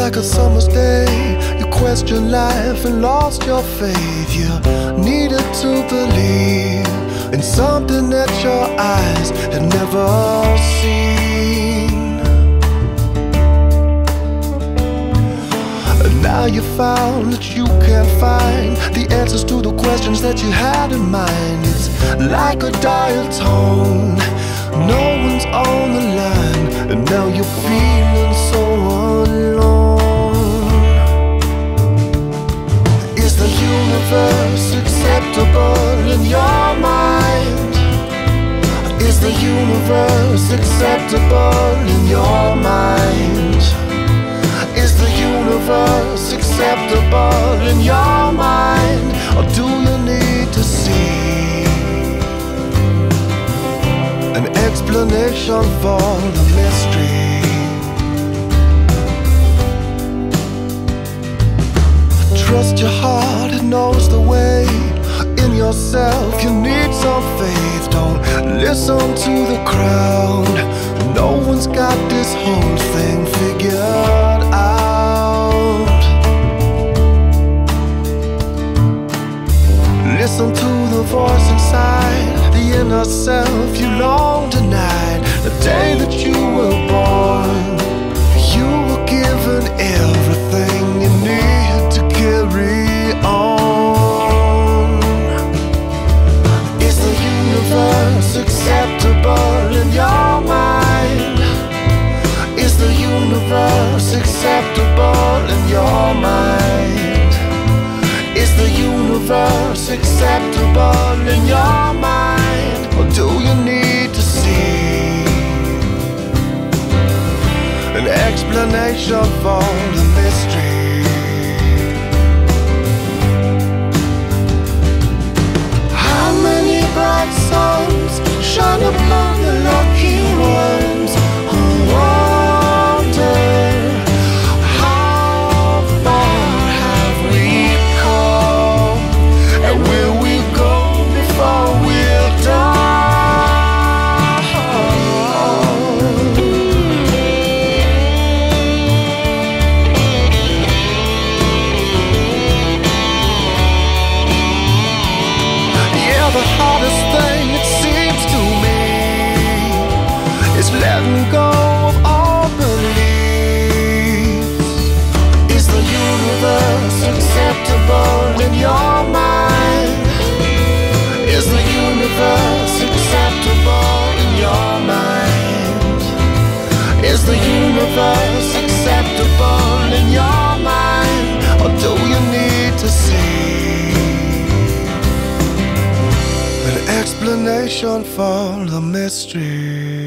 like a summer's day, you questioned life and lost your faith. You needed to believe in something that your eyes had never seen. And now you found that you can't find the answers to the questions that you had in mind. It's like a dial tone, no one's on the line, and now you're feeling so alone. Is the universe acceptable in your mind? Is the universe acceptable in your mind? Is the universe acceptable in your mind? Or do you need to see an explanation for the mystery? Trust your heart, it knows the way. In yourself you need some faith. Don't listen to the crowd. No one's got this whole thing figured out. Listen to the voice inside, the inner self you long denied. The day that you were born, you were given everything you need to carry on. Is the universe acceptable in your mind? Is the universe acceptable in your mind? Is the universe acceptable in your mind? Or do you need to see an explanation for the mystery? How many bright suns shine upon the lucky ones who wander? How far have we come? And will we go before we're done? Yeah, the hardest thing it seems to me is letting go of all beliefs. Is the universe acceptable in your mind? Is the universe acceptable in your mind? Is the universe acceptable in your mind? Or do you need to see an explanation for the mystery?